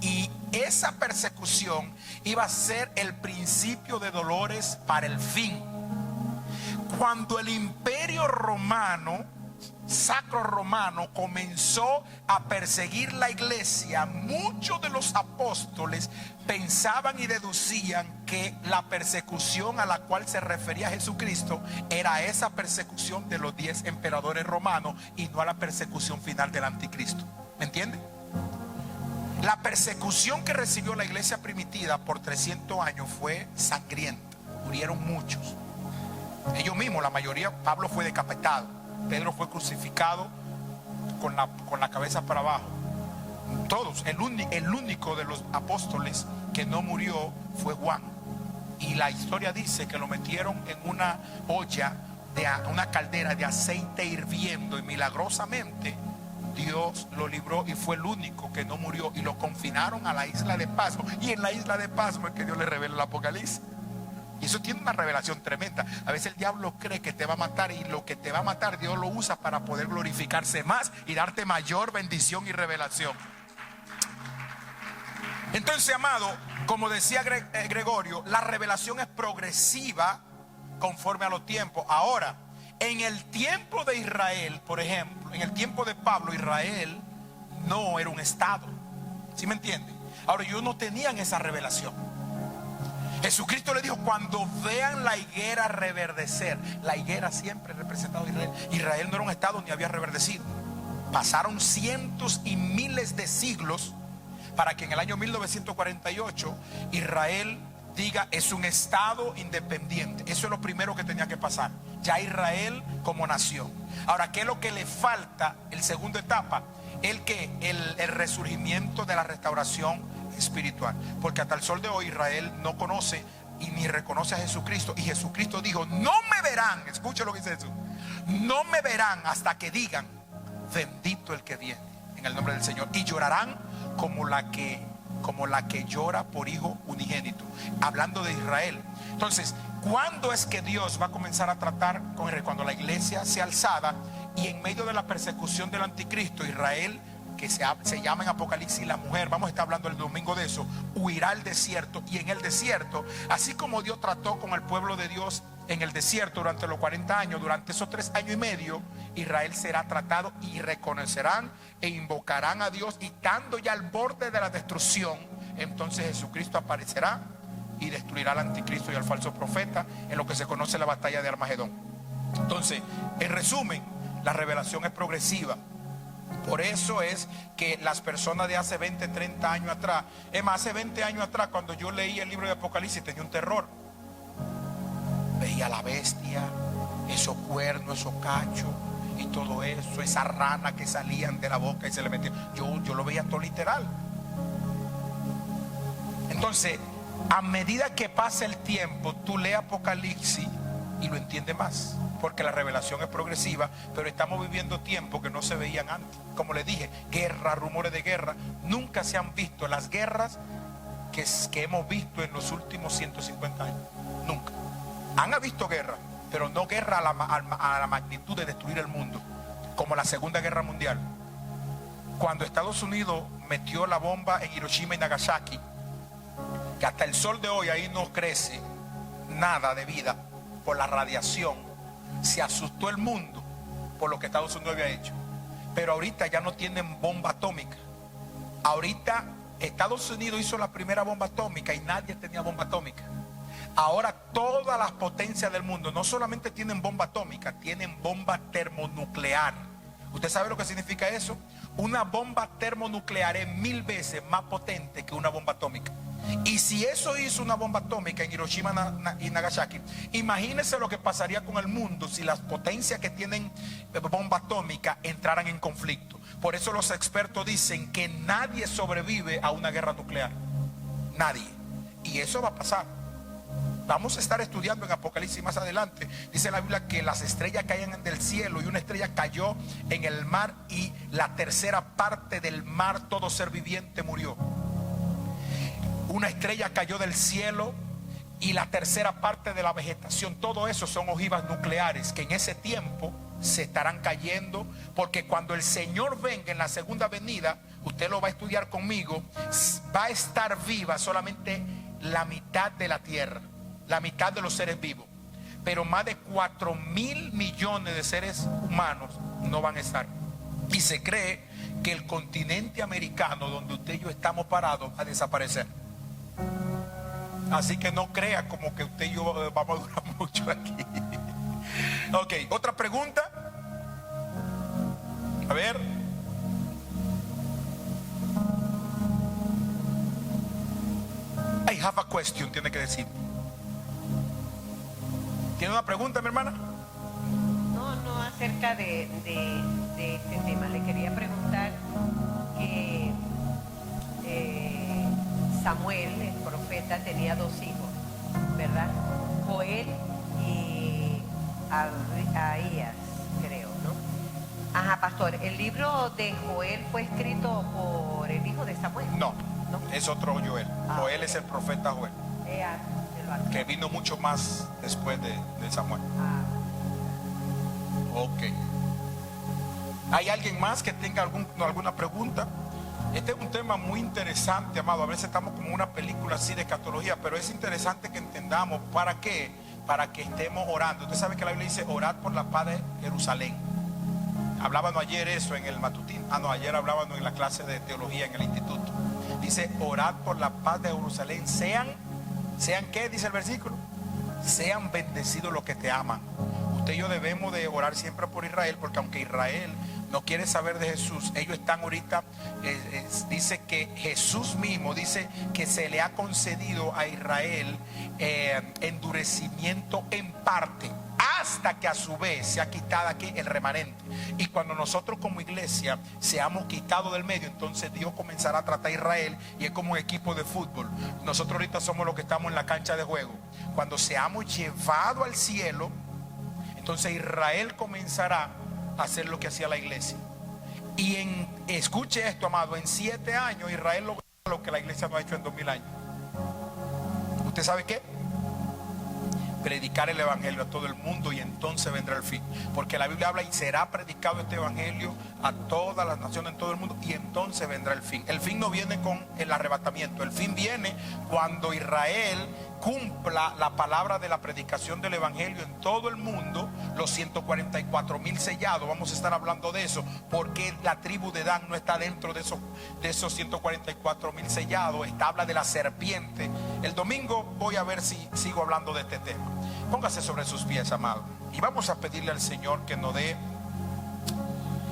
y esa persecución iba a ser el principio de dolores para el fin. Cuando el imperio romano, sacro romano, comenzó a perseguir la iglesia, muchos de los apóstoles pensaban y deducían que la persecución a la cual se refería Jesucristo era esa persecución de los 10 emperadores romanos y no a la persecución final del anticristo. ¿Me entiende? La persecución que recibió la iglesia primitiva por 300 años fue sangrienta. Murieron muchos. Ellos mismos, la mayoría. Pablo fue decapitado. Pedro fue crucificado con la cabeza para abajo. Todos. El único de los apóstoles que no murió fue Juan. Y la historia dice que lo metieron en una olla, una caldera de aceite hirviendo, y milagrosamente Dios lo libró y fue el único que no murió, y lo confinaron a la isla de Pasmo, y en la isla de Pasmo es que Dios le revela el Apocalipsis. Y eso tiene una revelación tremenda. A veces el diablo cree que te va a matar, y lo que te va a matar Dios lo usa para poder glorificarse más y darte mayor bendición y revelación. Entonces, amado, como decía Gregorio, la revelación es progresiva conforme a los tiempos. Ahora, en el tiempo de Israel, por ejemplo, en el tiempo de Pablo, Israel no era un estado. ¿Sí me entiende? Ahora, ellos no tenían esa revelación. Jesucristo le dijo: cuando vean la higuera reverdecer. La higuera siempre ha representado a Israel. Israel no era un estado ni había reverdecido. Pasaron cientos y miles de siglos para que en el año 1948 Israel diga: es un estado independiente. Eso es lo primero que tenía que pasar. Ya Israel como nación. Ahora, ¿qué es lo que le falta? El segunda etapa, el resurgimiento de la restauración espiritual. Porque hasta el sol de hoy Israel no conoce y ni reconoce a Jesucristo. Y Jesucristo dijo: no me verán, escucha lo que dice Jesús, no me verán hasta que digan: bendito el que viene en el nombre del Señor. Y llorarán como la que llora por hijo unigénito, hablando de Israel. Entonces, ¿cuándo es que Dios va a comenzar a tratar con Israel? Cuando la iglesia sea alzada y en medio de la persecución del anticristo, Israel, que se llama en Apocalipsis la mujer, vamos a estar hablando el domingo de eso, huirá al desierto. Y en el desierto, así como Dios trató con el pueblo de Dios en el desierto durante los 40 años, durante esos 3 años y medio, Israel será tratado y reconocerán e invocarán a Dios, y estando ya al borde de la destrucción, entonces Jesucristo aparecerá y destruirá al anticristo y al falso profeta en lo que se conoce la batalla de Armagedón. Entonces, en resumen, la revelación es progresiva. Por eso es que las personas de hace 20, 30 años atrás, es más, hace 20 años atrás, cuando yo leí el libro de Apocalipsis, tenía un terror. Veía la bestia, esos cuernos, esos cachos y todo eso, esas ranas que salían de la boca y se le metían. Yo lo veía todo literal. Entonces, a medida que pasa el tiempo, tú lees Apocalipsis y lo entiendes más, porque la revelación es progresiva. Pero estamos viviendo tiempos que no se veían antes. Como les dije, guerra, rumores de guerra. Nunca se han visto las guerras que hemos visto en los últimos 150 años. Nunca. Han habido guerra, pero no guerra a la magnitud de destruir el mundo, como la Segunda Guerra Mundial. Cuando Estados Unidos metió la bomba en Hiroshima y Nagasaki, que hasta el sol de hoy ahí no crece nada de vida por la radiación, se asustó el mundo por lo que Estados Unidos había hecho. Pero ahorita ya no tienen bomba atómica. Ahorita Estados Unidos hizo la primera bomba atómica y nadie tenía bomba atómica. Ahora todas las potencias del mundo no solamente tienen bomba atómica, tienen bomba termonuclear. ¿Usted sabe lo que significa eso? Una bomba termonuclear es 1000 veces más potente que una bomba atómica. Y si eso hizo una bomba atómica en Hiroshima y Nagasaki, imagínense lo que pasaría con el mundo si las potencias que tienen bomba atómica entraran en conflicto. Por eso los expertos dicen que nadie sobrevive a una guerra nuclear. Nadie. Y eso va a pasar. Vamos a estar estudiando en Apocalipsis más adelante. Dice la Biblia que las estrellas caían del cielo y una estrella cayó en el mar y la tercera parte del mar, todo ser viviente murió. Una estrella cayó del cielo y la tercera parte de la vegetación, todo eso son ojivas nucleares que en ese tiempo se estarán cayendo, porque cuando el Señor venga en la segunda venida, usted lo va a estudiar conmigo, va a estar viva solamente la mitad de la tierra, la mitad de los seres vivos, pero más de 4.000 millones de seres humanos no van a estar. Y se cree que el continente americano, donde usted y yo estamos parados, va a desaparecer. Así que no crea como que usted y yo vamos a durar mucho aquí. Ok, otra pregunta. A ver. I have a question, tiene que decir. ¿Tiene una pregunta, mi hermana? No, acerca de este tema. Le quería preguntar que Samuel, el profeta, tenía 2 hijos, ¿verdad? Joel y Ahías, creo, ¿no? Ajá, pastor, ¿el libro de Joel fue escrito por el hijo de Samuel? No, ¿no? es otro Joel. Joel es el profeta Joel, que vino mucho más después de Samuel. Ok. ¿Hay alguien más que tenga alguna pregunta? Este es un tema muy interesante, amado. A veces estamos como una película así de escatología, pero es interesante que entendamos para qué. Para que estemos orando. Usted sabe que la Biblia dice orad por la paz de Jerusalén. Hablábamos ayer eso en el matutino. Ayer hablábamos en la clase de teología en el instituto. Dice orad por la paz de Jerusalén. Sean ¿qué? Dice el versículo. Sean bendecidos los que te aman. Usted y yo debemos de orar siempre por Israel, porque aunque Israel no quiere saber de Jesús, ellos están ahorita, dice que Jesús mismo dice que se le ha concedido a Israel endurecimiento en parte, hasta que a su vez se ha quitado aquí el remanente. Y cuando nosotros como iglesia seamos quitados del medio, entonces Dios comenzará a tratar a Israel, y es como un equipo de fútbol. Nosotros ahorita somos los que estamos en la cancha de juego, cuando seamos llevados al cielo, entonces Israel comenzará a hacer lo que hacía la iglesia. Y escuche esto, amado, en 7 años Israel logra lo que la iglesia no ha hecho en 2000 años. ¿Usted sabe qué? Predicar el evangelio a todo el mundo, y entonces vendrá el fin. Porque la Biblia habla: y será predicado este evangelio a todas las naciones en todo el mundo, y entonces vendrá el fin. El fin no viene con el arrebatamiento, el fin viene cuando Israel cumpla la palabra de la predicación del evangelio en todo el mundo, los 144,000 sellados. Vamos a estar hablando de eso, porque la tribu de Dan no está dentro de esos 144,000 sellados. Habla de la serpiente. El domingo voy a ver si sigo hablando de este tema. Póngase sobre sus pies, amado, y vamos a pedirle al Señor que nos dé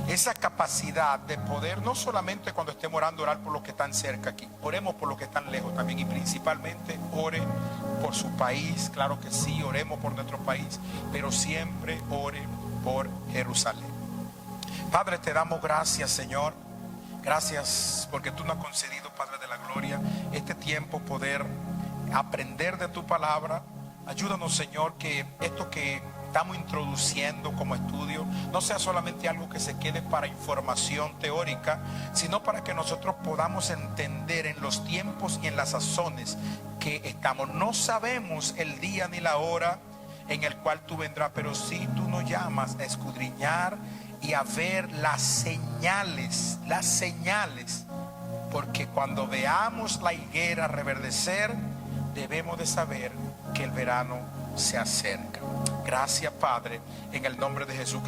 esa capacidad de poder, no solamente cuando estemos orando, orar por los que están cerca aquí, oremos por los que están lejos también, y principalmente ore por su país. Claro que sí, oremos por nuestro país, pero siempre ore por Jerusalén. Padre, te damos gracias, Señor. Gracias porque tú nos has concedido, Padre de la gloria, este tiempo, poder aprender de tu palabra. Ayúdanos, Señor, que esto que estamos introduciendo como estudio no sea solamente algo que se quede para información teórica, sino para que nosotros podamos entender en los tiempos y en las sazones que estamos. No sabemos el día ni la hora en el cual tú vendrás, pero sí tú nos llamas a escudriñar y a ver las señales, porque cuando veamos la higuera reverdecer, debemos de saber que el verano se acerca. Gracias, Padre, en el nombre de Jesús.